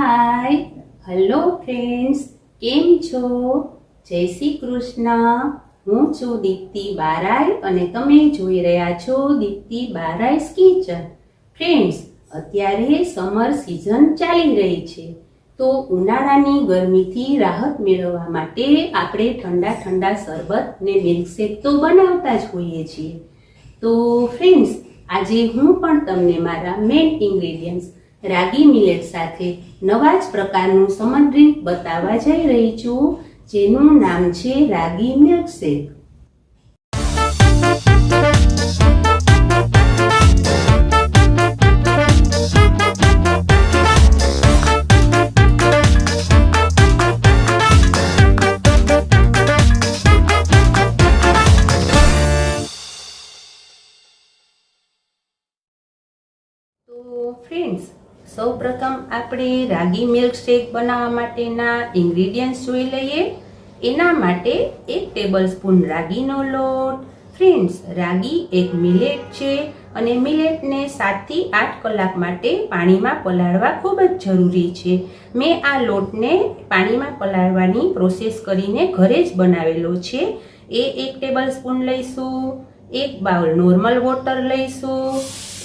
Hi hello friends, કેમ છો? જય શ્રી કૃષ્ણ. હું છું દીપ્તિ બારાઈ અને તમે જોઈ રહ્યા છો દીપ્તિ બારાઈસ કિચન. ફ્રેન્ડ્સ, અત્યારે સમર સિઝન ચાલી રહી છે, તો ઉનાળાની ગરમીથી રાહત મેળવવા માટે આપણે ઠંડા ઠંડા શરબત ને મિલ્કશેક તો બનાવતા જ હોઈએ છીએ. તો ફ્રેન્ડ્સ, આજે હું પણ તમને મારા મેઇન ઇન્ગ્રેડિયન્ટ્સ રાગી મિલેટ સાથે નવા જ પ્રકારનું સમર ડ્રિંક બતાવવા જઈ રહી છું, જેનું નામ છે રાગી મિલ્કશેક. તો ફ્રેન્ડ્સ, સૌપ્રથમ આપણે રાગી મિલ્કશેક બનાવવા માટેના ઇન્ગ્રેડિયન્ટ્સ જોઈ લઈએ. એના માટે 1 ટેબલસ્પૂન રાગીનો લોટ. ફ્રેન્ડ્સ, રાગી એક મિલેટ છે અને મિલેટને 7 થી 8 કલાક માટે પાણીમાં પલાળવા ખૂબ જ જરૂરી છે. મેં આ લોટને પાણીમાં પલાળવાની પ્રોસેસ કરીને ઘરે જ બનાવેલો છે. એ 1 ટેબલસ્પૂન લઈશું. 1 બાઉલ નોર્મલ વોટર લઈશું.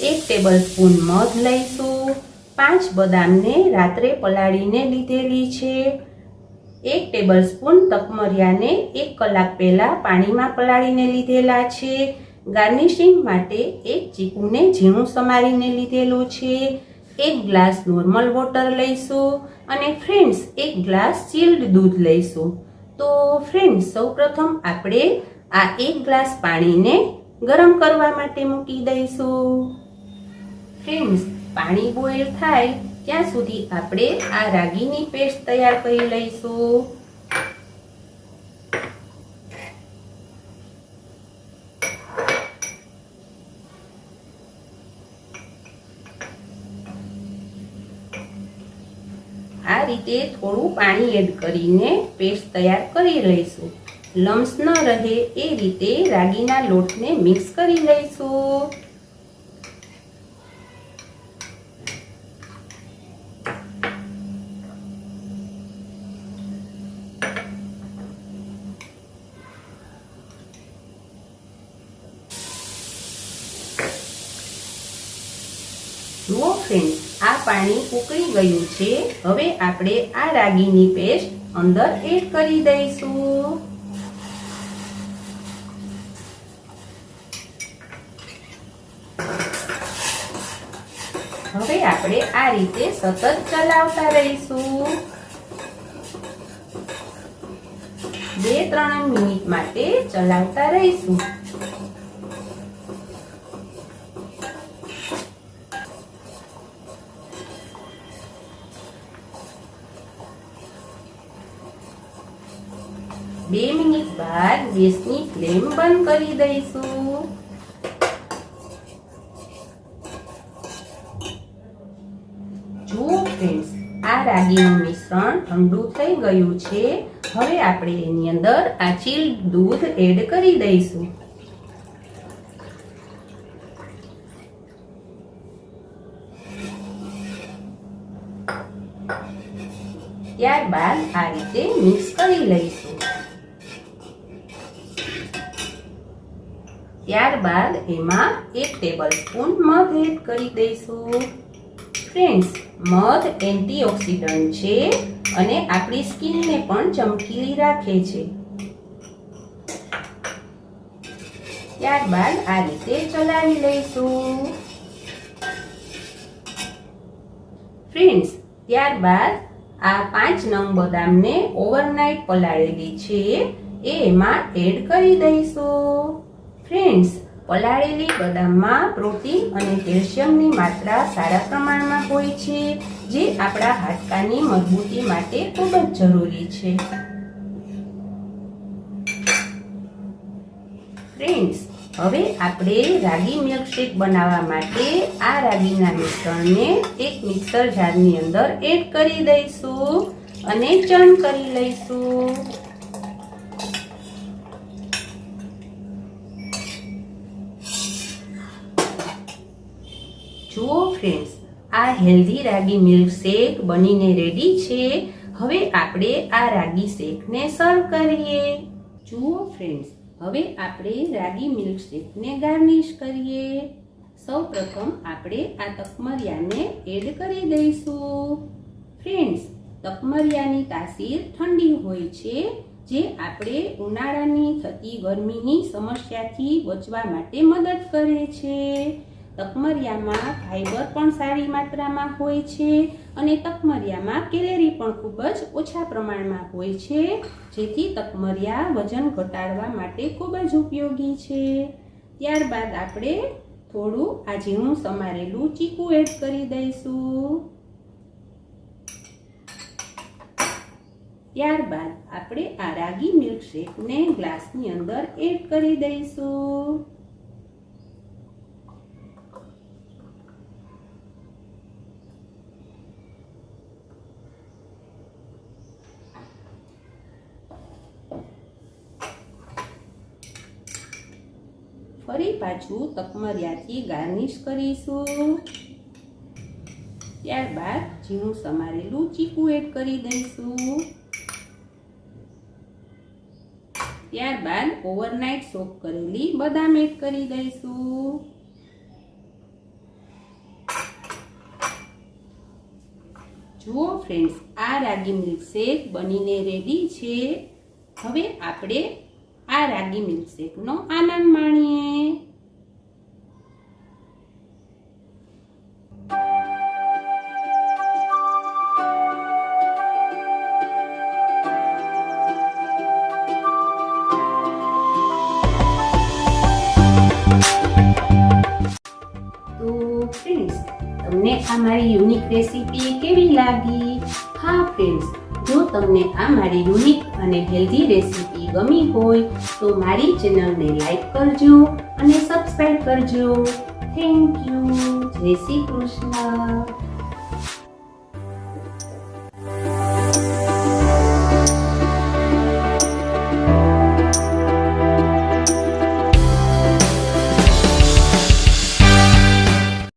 1 ટેબલસ્પૂન મધ લઈશું. 5 બદામને રાત્રે પલાળીને લીધેલી છે. 1 ટેબલસ્પૂન તકમરિયાને 1 કલાક પહેલા પાણીમાં પલાળીને લીધેલા છે. ગાર્નિશિંગ માટે 1 ચીકુને ઝીણું સમારીને લીધેલું છે. 1 ગ્લાસ નોર્મલ વોટર લઈશું અને ફ્રેન્ડ્સ 1 ગ્લાસ ચિલ્ડ દૂધ લઈશું. તો ફ્રેન્ડ્સ, સૌપ્રથમ આપણે આ 1 ગ્લાસ પાણીને ગરમ કરવા માટે મૂકી દઈશું. ફ્રેન્ડ્સ, પાણી બોઇલ થાય ત્યાં સુધી આપણે આ રાગીની પેસ્ટ તૈયાર કરી લઈશું. આ રીતે થોડું પાણી એડ કરીને પેસ્ટ તૈયાર કરી લઈશું. લમ્સ ન રહે એ રીતે રાગીના લોટને મિક્સ કરી લઈશું. જુઓ ફ્રેન્ડ્સ, આ પાણી ઉકળી ગયું છે. હવે આપણે આ રાગીની પેસ્ટ અંદર એડ કરી દઈશું. હવે આપણે આ રીતે સતત ચલાવતા રહીશું. 2-3 મિનિટ માટે ચલાવતા રહીશું. બે મિનિટ બાદ ગેસની ફ્લેમ બંધ કરી દઈશું. જુઓ ફ્રેન્ડ્સ, આ રાગીનું મિશ્રણ ઠંડુ થઈ ગયું છે. હવે આપણે એની અંદર આ ચિલ્ડ દૂધ એડ કરી દઈશું. ત્યારબાદ આ રીતે મિક્સ કરી લઈશું. ત્યારબાદ એમાં 1 ટેબલસ્પૂન મધ એડ કરી દઈશું. ફ્રેન્ડ્સ, મધ એન્ટીઓક્સિડન્ટ છે અને આપણી સ્કિનને પણ ચમકીલી રાખે છે. ત્યારબાદ આ રીતે ચલાવી લઈશું. ફ્રેન્ડ્સ, ત્યારબાદ આ 5 નંગ બદામને ઓવરનાઇટ પલાળેલી છે એ એમાં એડ કરી દઈશું. ફ્રેન્ડ્સ, પલાળેલી બદામમાં પ્રોટીન અને કેલ્શિયમની માત્રા સારા પ્રમાણમાં હોય છે, જે આપણા હાડકાની મજબૂતી માટે ખૂબ જ જરૂરી છે. ફ્રેન્ડ્સ, હવે આપણે રાગી મિલ્કશેક બનાવવા માટે આ રાગીના મિશ્રણને એક મિક્સર જારની અંદર એડ કરી દઈશું અને ચર્ન કરી લઈશું. જુઓ ફ્રેન્ડ્સ, આ હેલ્ધી રાગી મિલ્ક શેક બનીને રેડી છે. હવે આપણે આ રાગી શેકને સર્વ કરીએ. જુઓ ફ્રેન્ડ્સ, હવે આપણે રાગી મિલ્ક શેકને ગાર્નિશ કરીએ. સૌપ્રથમ આપણે આ તકમરિયાને એડ કરી દઈશું. ફ્રેન્ડ્સ, તકમરિયાની તાસીર ઠંડી હોય છે, જે આપણે ઉનાળાની થતી ગરમીની સમસ્યાથી બચવા માટે મદદ કરે છે. તકમરિયામાં ફાઈબર પણ સારી માત્રામાં હોય છે અને તકમરિયામાં કેલેરી પણ ખૂબ જ ઓછા પ્રમાણમાં હોય છે, જેથી તકમરિયા વજન ઘટાડવા માટે ખૂબ જ ઉપયોગી છે. ત્યારબાદ આપણે થોડું આ ઝીણું સમારેલું ચીકુ એડ કરી દઈશું. ત્યારબાદ આપણે આ રાગી મિલ્ક શેકને ગ્લાસની અંદર એડ કરી દઈશું. ફરી પાછું તકમરિયાથી ગાર્નિશ કરીશું. ત્યારબાદ ઝીણું સમારેલું ચીકુ એડ કરી દઈશું. ત્યારબાદ ઓવરનાઇટ સોક કરેલી બદામ એડ કરી દઈશું. જુઓ ફ્રેન્ડ્સ, આ રાગી મિલ્ક શેક બનીને રેડી છે. હવે આપણે આ રાગી મિલ્ક શેકનો આનંદ માણીએ. તો ફ્રેન્ડ્સ, તમને આ મારી યુનિક રેસીપી કેવી લાગી? હા ફ્રેન્ડ્સ, જો તમને આ મારી યુનિક અને હેલ્ધી રેસીપી ગમી હોય તો મારી ચેનલને લાઈક કરજો અને સબસ્ક્રાઇબ કરજો. Thank you. જય શ્રી કૃષ્ણ.